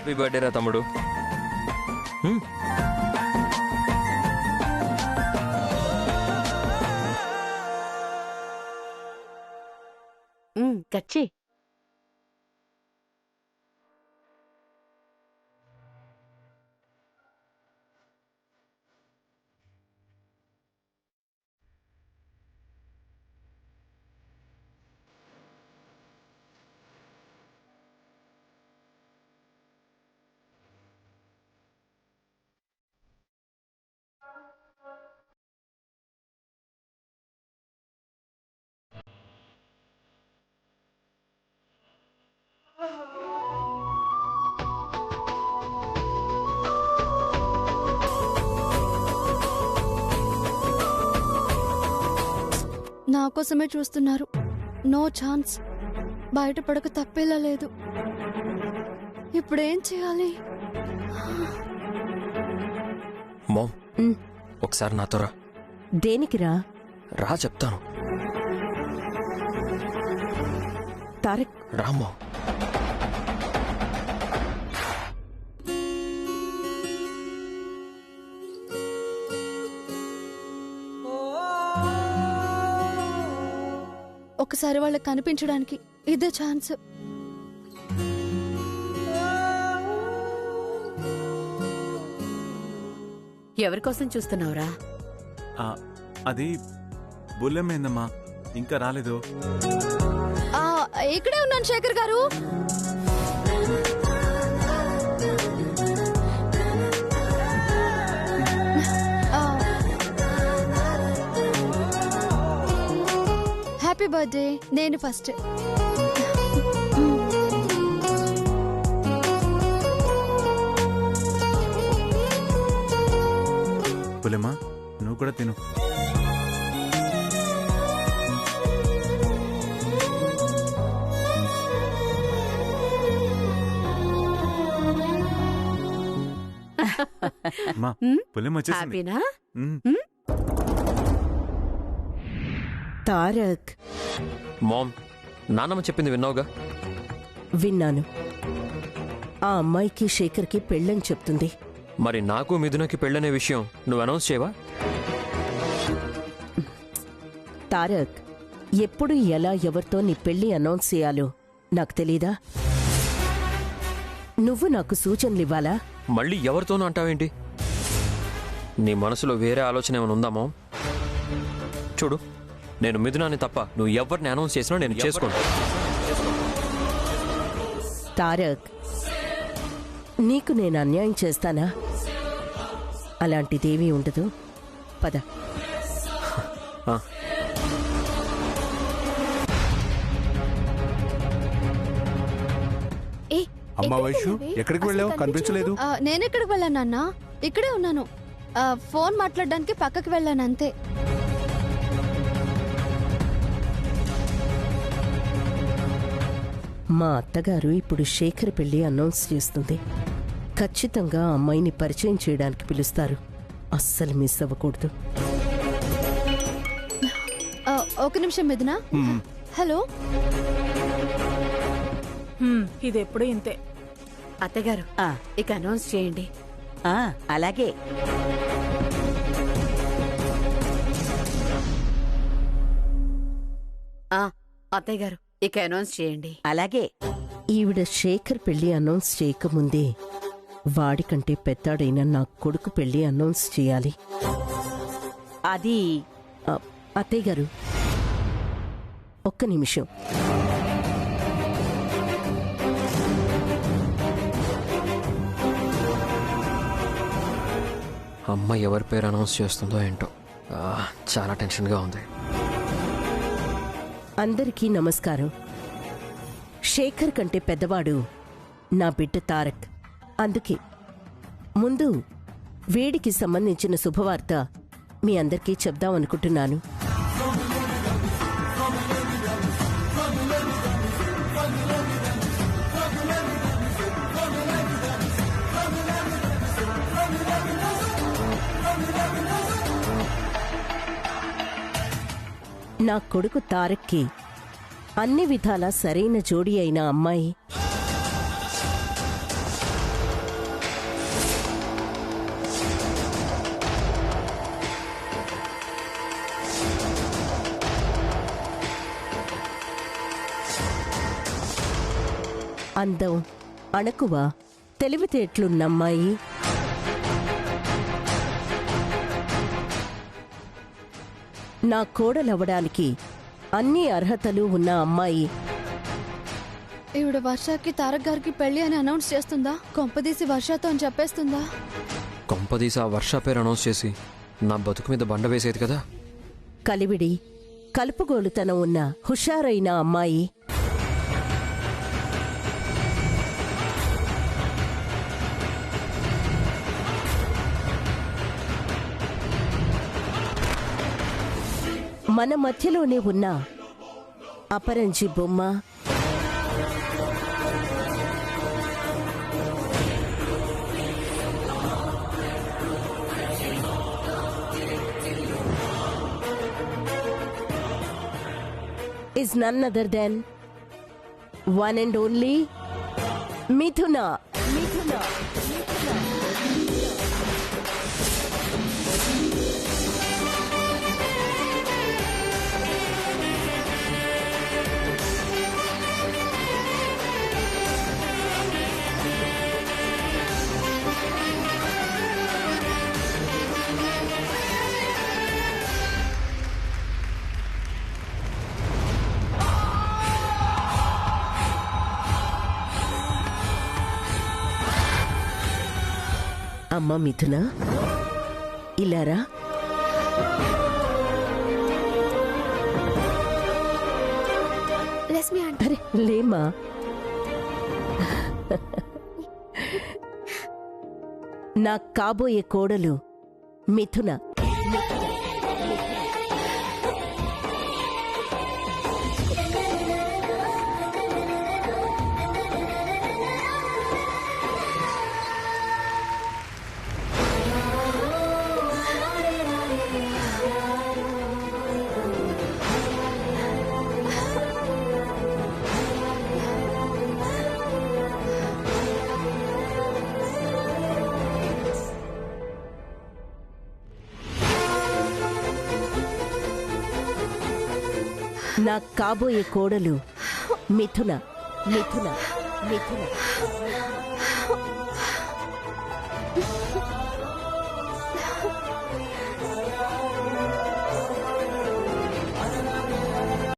Happy birthday రా తమ్ముడు. కచ్చి నా కోసమే చూస్తున్నారు. No chance. బయటపడక తప్పేలా లేదు. ఇప్పుడేం చేయాలి? మామ్, ఒకసారి నాతో రా. దేనికిరా? రా చెప్తాను. తారక్ రా మామ్. ఒకసారి వాళ్ళకి కనిపించడానికి ఇదే ఛాన్స్. ఎవరికోసం చూస్తున్నావురా? అది బుల్లెమైందమ్మా, ఇంకా రాలేదు. ఇక్కడే ఉన్నాను శేఖర్ గారు. Happy birthday. నేను ఫస్ట్. బుల్లెమ్మా, నువ్వు కూడా తిను. అమ్మా, బుల్లెమ్మ వచ్చేసింది. హ్యాపీనా? తారక్, మామ్, నాన్నమ్మ చెప్పింది విన్నావుగా? విన్నాను. ఆ అమ్మాయికి శేఖర్కి పెళ్ళని చెప్తుంది. మరి నాకు మిథునకి పెళ్ళనే విషయం నువ్వు అనౌన్స్ చేయవా? తారక్, ఎప్పుడు ఎలా ఎవరితో నీ పెళ్లి అనౌన్స్ చేయాలో నాకు తెలీదా? నువ్వు నాకు సూచనలివ్వాలా? మళ్ళీ ఎవరితోనూ అంటావేంటి? నీ మనసులో వేరే ఆలోచన ఏమైనా ఉందా మామ్? చూడు, నేను మిథునాన్ని తప్ప నువ్వు ఎవరిని అనౌన్స్ చేసినా నేను చేసుకోను. తారక్, నీకు నేను అన్యాయం చేస్తానా? అలాంటిదేమీ ఉండదు. పద. అమ్మా వైషు, ఎక్కడికి వెళ్ళావు? కనిపించలేదు. నేనెక్కడికి వెళ్ళానన్నా? ఇక్కడే ఉన్నాను. ఫోన్ మాట్లాడడానికి పక్కకి వెళ్ళాను అంతే. మా అత్తగారు ఇప్పుడు శేఖర్ పెళ్లి అనౌన్స్ చేస్తుంది. ఖచ్చితంగా ఆ అమ్మాయిని పరిచయం చేయడానికి పిలుస్తారు. అస్సలు మిస్ అవ్వకూడదు. ఒక నిమిషం మిథున. హలో. ఇదెప్పుడు ఇంతే. అత్తగారు, ఇక అనౌన్స్ చేయండి. అలాగే. అత్తయ్య గారు, ఇక అనౌన్స్ చేయండి. అలాగే. ఈవిడ శేఖర్ పెళ్లి అనౌన్స్ చేయకముందే వాడికంటే పెద్దాడైన నా కొడుకు పెళ్లి అనౌన్స్ చేయాలి. అది అత్తయ్య గారు, ఒక్క నిమిషం. అమ్మ ఎవరి పేరు అనౌన్స్ చేస్తుందో ఏంటో, చాలా టెన్షన్గా ఉంది. అందరికీ నమస్కారం. శేఖర్ కంటే పెద్దవాడు నా బిడ్డ తారక్. అందుకే ముందు వేడికి సంబంధించిన శుభవార్త మీ అందరికీ చెప్దామనుకుంటున్నాను. నా కొడుకు తారక్కి అన్ని విధాలా సరైన జోడీ అయిన అమ్మాయి అందం, అణకువ, తెలివితేటలున్నమ్మాయి. నా కోడలవ్వడానికి అన్ని అర్హతలు ఉన్న అమ్మాయి. ఈవిడ వర్షకి తారక్ గారికి పెళ్లి అని అనౌన్స్ చేస్తుందా? కొంపదీసి వర్షతో అని చెప్పేస్తుందా? కొంపదీసి ఆ వర్ష పేరు అనౌన్స్ చేసి నా బతుకు మీద బండ వేసేది కదా. కలివిడి, కలుపుగోలుతనం ఉన్న హుషారైన అమ్మాయి. మన మధ్యలోనే ఉన్న అపరంజి బొమ్మ. is none other than one and only Mithuna. Mithuna. అమ్మా మిథున, ఇలారా. అరే లేమా, నా కాబోయే కోడలు మిథున. నా కాబోయే కోడలు మిథున. మిథున. మిథున.